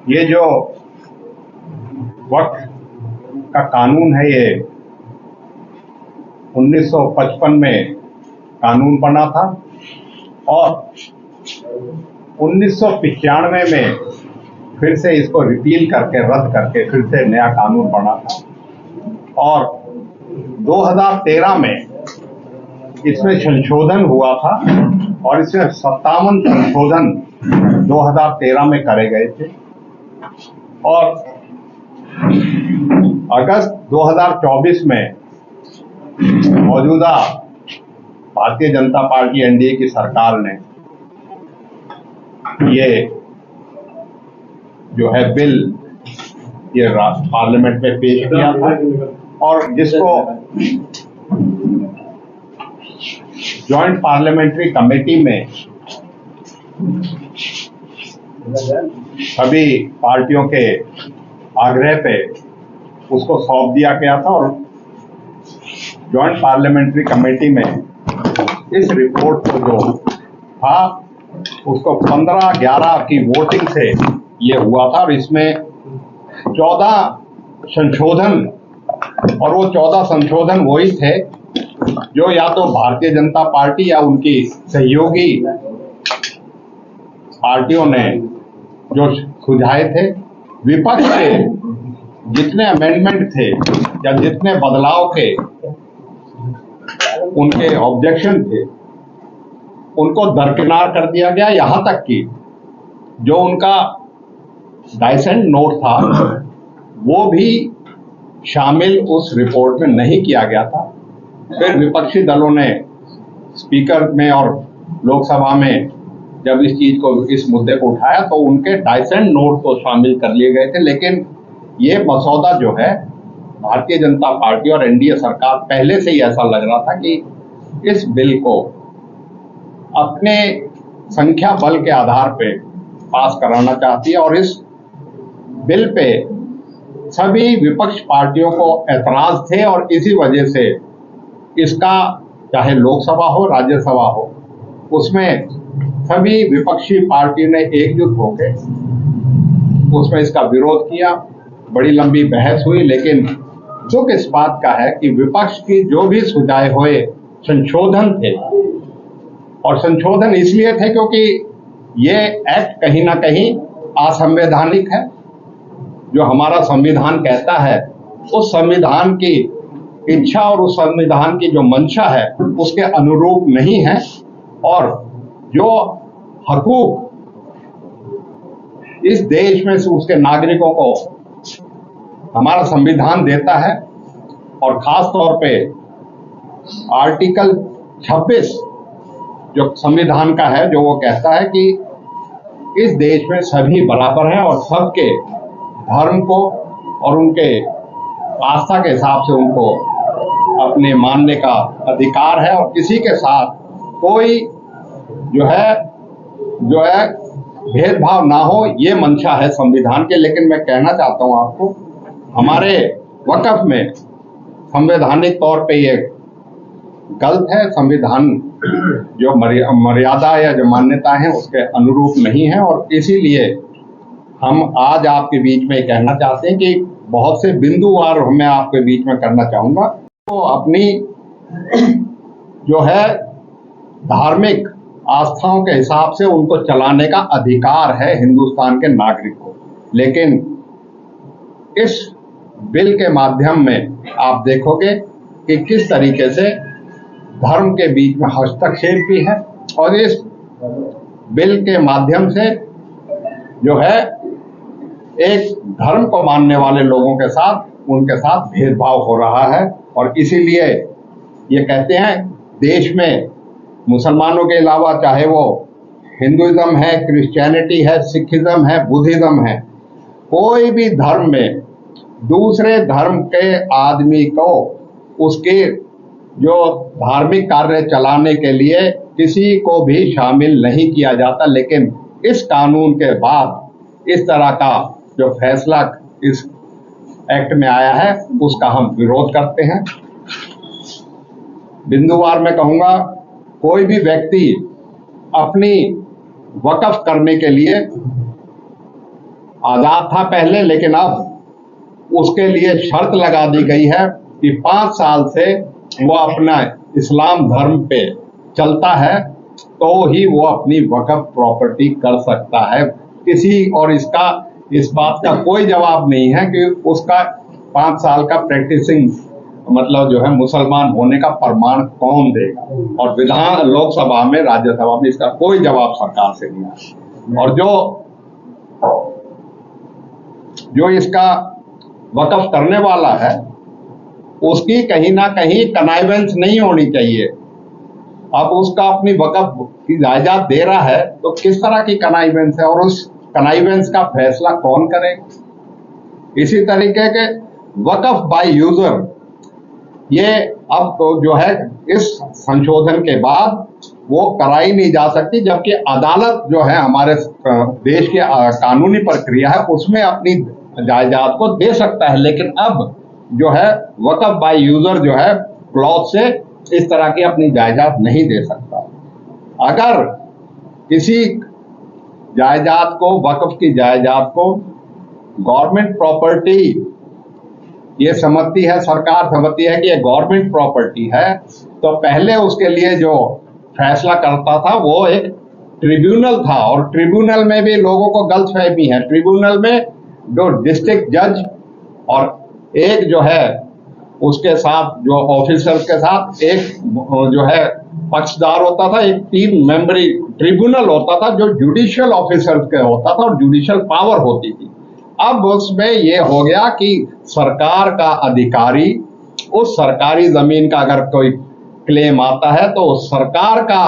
ये जो वक्फ का कानून है, ये 1955 में कानून बना था और 1995 में फिर से इसको रिपील करके, रद्द करके फिर से नया कानून बना था और 2013 में इसमें संशोधन हुआ था और इसमें 57 संशोधन 2013 में करे गए थे और अगस्त 2024 में मौजूदा भारतीय जनता पार्टी एनडीए की सरकार ने ये जो है बिल ये पार्लियामेंट में पेश किया था और जिसको जॉइंट पार्लियामेंट्री कमेटी में सभी पार्टियों के आग्रह पे उसको सौंप दिया गया था और जॉइंट पार्लियामेंट्री कमेटी में इस रिपोर्ट को जो था उसको 15-11 की वोटिंग से ये हुआ था और इसमें 14 संशोधन, और वो 14 संशोधन वही थे जो या तो भारतीय जनता पार्टी या उनकी सहयोगी पार्टियों ने जो सुझाए थे। विपक्ष के जितने अमेंडमेंट थे या जितने बदलाव के उनके ऑब्जेक्शन थे उनको दरकिनार कर दिया गया। यहां तक कि जो उनका डाइसेंट नोट था वो भी शामिल उस रिपोर्ट में नहीं किया गया था। फिर विपक्षी दलों ने स्पीकर में और लोकसभा में जब इस चीज को, इस मुद्दे को उठाया तो उनके डाइसेंट नोट को शामिल कर लिए गए थे, लेकिन ये मसौदा जो है भारतीय जनता पार्टी और एनडीए सरकार पहले से ही ऐसा लग रहा था कि इस बिल को अपने संख्या बल के आधार पे पास कराना चाहती है और इस बिल पे सभी विपक्ष पार्टियों को ऐतराज थे और इसी वजह से इसका चाहे लोकसभा हो राज्यसभा हो उसमें सभी विपक्षी पार्टी ने एकजुट होकर उसमें इसका विरोध किया। बड़ी लंबी बहस हुई, लेकिन दुख इस बात का है कि विपक्ष की जो भी सुझाए हुए संशोधन थे, और संशोधन इसलिए थे क्योंकि ये एक्ट कहीं ना कहीं असंवैधानिक है। जो हमारा संविधान कहता है उस संविधान की इच्छा और उस संविधान की जो मंशा है उसके अनुरूप नहीं है और जो हकूक इस देश में से उसके नागरिकों को हमारा संविधान देता है और खास तौर पे आर्टिकल 26 जो संविधान का है, जो वो कहता है कि इस देश में सभी बराबर हैं और सबके धर्म को और उनके आस्था के हिसाब से उनको अपने मानने का अधिकार है और किसी के साथ कोई जो है भेदभाव ना हो, ये मंशा है संविधान के। लेकिन मैं कहना चाहता हूं आपको, हमारे वक्फ में संवैधानिक तौर पे ये गलत है। संविधान जो मर्यादा या जो मान्यता है उसके अनुरूप नहीं है और इसीलिए हम आज आपके बीच में कहना चाहते हैं कि बहुत से बिंदुवार मैं आपके बीच में करना चाहूंगा। तो अपनी जो है धार्मिक आस्थाओं के हिसाब से उनको चलाने का अधिकार है हिंदुस्तान के नागरिक को, लेकिन इस बिल के माध्यम में आप देखोगे कि किस तरीके से धर्म के बीच में हस्तक्षेप भी है और इस बिल के माध्यम से जो है एक धर्म को मानने वाले लोगों के साथ उनके साथ भेदभाव हो रहा है। और इसीलिए ये कहते हैं देश में मुसलमानों के अलावा चाहे वो हिंदुइज्म है, क्रिश्चियनिटी है, सिखिज्म है, बुद्धिज्म है, कोई भी धर्म में दूसरे धर्म के आदमी को उसके जो धार्मिक कार्य चलाने के लिए किसी को भी शामिल नहीं किया जाता। लेकिन इस कानून के बाद इस तरह का जो फैसला इस एक्ट में आया है उसका हम विरोध करते हैं। बिंदुवार में कहूंगा, कोई भी व्यक्ति अपनी वक्फ करने के लिए आजाद था पहले, लेकिन अब उसके लिए शर्त लगा दी गई है कि 5 साल से वो अपना इस्लाम धर्म पे चलता है तो ही वो अपनी वक्फ प्रॉपर्टी कर सकता है किसी, और इस बात का कोई जवाब नहीं है कि उसका 5 साल का प्रैक्टिसिंग मतलब जो है मुसलमान होने का प्रमाण कौन देगा, और विधान लोकसभा में राज्यसभा में इसका कोई जवाब सरकार से नहीं आया। और जो इसका वक्फ करने वाला है उसकी कहीं ना कहीं कनाइवेंस नहीं होनी चाहिए। अब उसका अपनी वक्फ की जायदाद दे रहा है तो किस तरह की कनाइवेंस है, और उस कनाइवेंस का फैसला कौन करेगा। इसी तरीके के वक्फ बाय यूजर, ये अब तो जो है इस संशोधन के बाद वो कराई नहीं जा सकती, जबकि अदालत जो है हमारे देश की कानूनी प्रक्रिया है उसमें अपनी जायदाद को दे सकता है, लेकिन अब जो है वक्फ बाय यूजर जो है क्लॉज से इस तरह की अपनी जायदाद नहीं दे सकता। अगर किसी जायदाद को, वक्फ की जायदाद को गवर्नमेंट प्रॉपर्टी ये समझती है, सरकार समझती है कि ये गवर्नमेंट प्रॉपर्टी है, तो पहले उसके लिए जो फैसला करता था वो एक ट्रिब्यूनल था, और ट्रिब्यूनल में भी लोगों को गलतफहमी है। ट्रिब्यूनल में जो डिस्ट्रिक्ट जज और एक जो है उसके साथ जो ऑफिसर्स के साथ एक जो है पक्षदार होता था, एक 3 मेंबरी ट्रिब्यूनल होता था जो जुडिशियल ऑफिसर्स के होता था और जुडिशियल पावर होती थी। अब उसमें ये हो गया कि सरकार का अधिकारी, उस सरकारी जमीन का अगर कोई क्लेम आता है तो सरकार का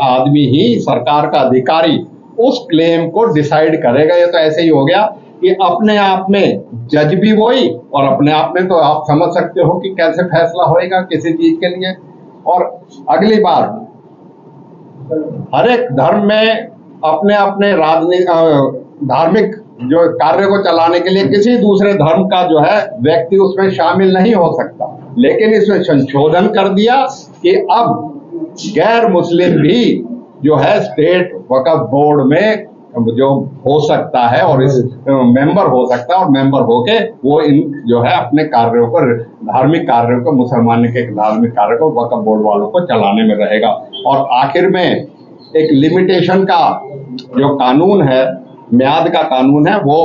आदमी ही, सरकार का अधिकारी उस क्लेम को डिसाइड करेगा। ये तो ऐसे ही हो गया कि अपने आप में जज भी वही, और अपने आप में तो आप समझ सकते हो कि कैसे फैसला होएगा किसी चीज के लिए। और अगली बार हर एक धर्म में अपने अपने धार्मिक जो कार्य को चलाने के लिए किसी दूसरे धर्म का जो है व्यक्ति उसमें शामिल नहीं हो सकता, लेकिन इसमें संशोधन कर दिया कि अब गैर मुस्लिम भी जो है स्टेट वक्फ बोर्ड में जो हो सकता है और इस मेंबर हो सकता है, और मेंबर होके वो इन जो है अपने कार्यों को, धार्मिक कार्यों को, मुसलमान के धार्मिक कार्य को वक्फ बोर्ड वालों को चलाने में रहेगा। और आखिर में एक लिमिटेशन का जो कानून है, म्याद का कानून है, वो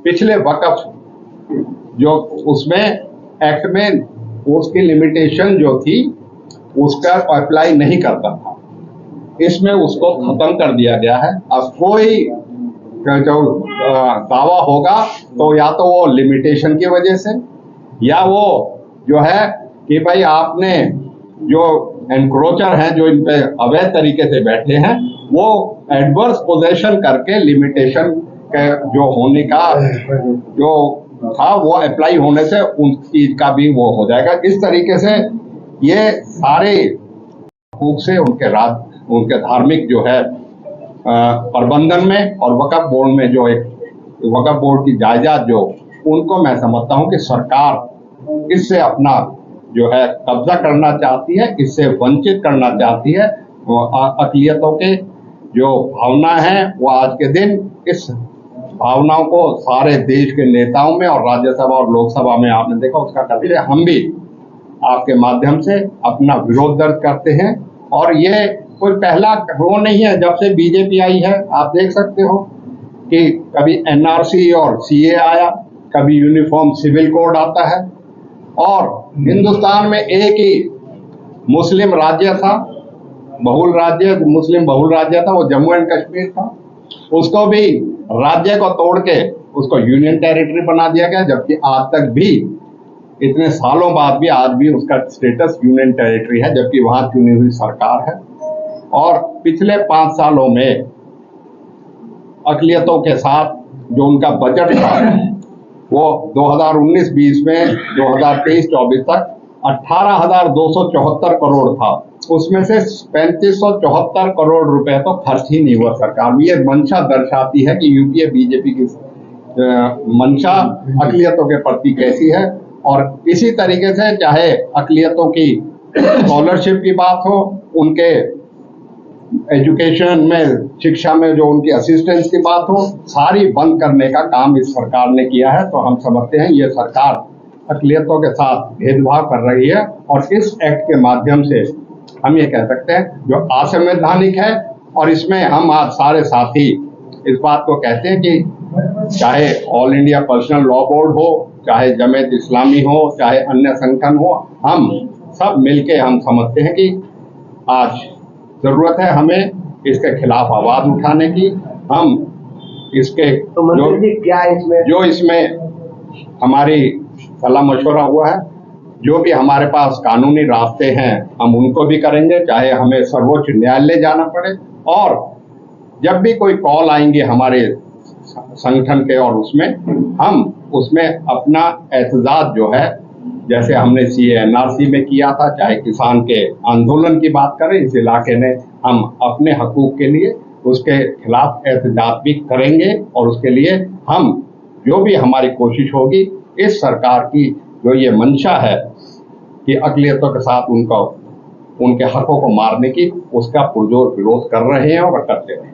पिछले वक्फ जो उसमें एक्ट में उसकी लिमिटेशन जो थी उसका अप्लाई नहीं करता था, इसमें उसको खत्म कर दिया गया है। अब कोई जो दावा होगा तो या तो वो लिमिटेशन की वजह से, या वो जो है कि भाई आपने जो एनक्रोचर हैं जो इन पे अवैध तरीके से बैठे हैं वो एडवर्स पोजेशन करके लिमिटेशन के जो होने का जो था वो अप्लाई होने से उन चीज का भी वो हो जाएगा। इस तरीके से ये सारे हकूक से उनके धार्मिक जो है प्रबंधन में और वक्फ बोर्ड में जो एक वक्फ बोर्ड की जायदाद जो उनको मैं समझता हूं कि सरकार इससे अपना जो है कब्जा करना चाहती है, इससे वंचित करना चाहती है। अक़लियतों के जो भावना है वो आज के दिन इस भावनाओं को सारे देश के नेताओं में और राज्यसभा और लोकसभा में आपने देखा उसका करते, हम भी आपके माध्यम से अपना विरोध दर्ज करते हैं। और ये कोई पहला वो नहीं है, जब से बीजेपी आई है आप देख सकते हो कि कभी एनआरसी और सीए आया, कभी यूनिफॉर्म सिविल कोड आता है, और हिंदुस्तान में एक ही मुस्लिम राज्य था, बहुल राज्य, मुस्लिम बहुल राज्य था, वो जम्मू एंड कश्मीर था। उसको भी राज्य को तोड़ के उसको यूनियन टेरिटरी बना दिया गया, जबकि आज तक भी इतने सालों बाद भी आज भी उसका स्टेटस यूनियन टेरिटरी है, जबकि वहां चुनी हुई सरकार है। और पिछले 5 सालों में अक़लियतों के साथ जो उनका बजट था वो 2019-20 में 2023-24 तक 18,274 करोड़ था, उसमें से 3574 करोड़ रुपए तो खर्च ही नहीं हुआ सरकार में। ये मंशा दर्शाती है कि यूपीए बीजेपी की मंशा अक़लियतों के प्रति कैसी है। और इसी तरीके से चाहे अक़लियतों की स्कॉलरशिप की बात हो, उनके एजुकेशन में, शिक्षा में जो उनकी असिस्टेंस की बात हो, सारी बंद करने का काम इस सरकार ने किया है। तो हम समझते हैं ये सरकार अक़लियतों के साथ भेदभाव कर रही है और इस एक्ट के माध्यम से हम ये कह सकते हैं जो असंवैधानिक है। और इसमें हम आज सारे साथी इस बात को कहते हैं कि चाहे all India personal law board हो, चाहे जमात इस्लामी हो, चाहे अन्य संगठन हो, हम सब मिलके हम समझते हैं कि आज जरूरत है हमें इसके खिलाफ आवाज उठाने की। हम इसके जो इसमें हमारी सलाह मशवरा हुआ है, जो भी हमारे पास कानूनी रास्ते हैं हम उनको भी करेंगे, चाहे हमें सर्वोच्च न्यायालय जाना पड़े। और जब भी कोई कॉल आएंगे हमारे संगठन के और उसमें हम उसमें अपना एहतजाज जो है, जैसे हमने CA/NRC में किया था, चाहे किसान के आंदोलन की बात करें, इस इलाके ने हम अपने हकूक के लिए उसके खिलाफ एहतजाज भी करेंगे। और उसके लिए हम जो भी हमारी कोशिश होगी, इस सरकार की जो ये मंशा है कि अक़लियतों के साथ उनके हकों को मारने की, उसका पुरजोर विरोध कर रहे हैं और करते रहें।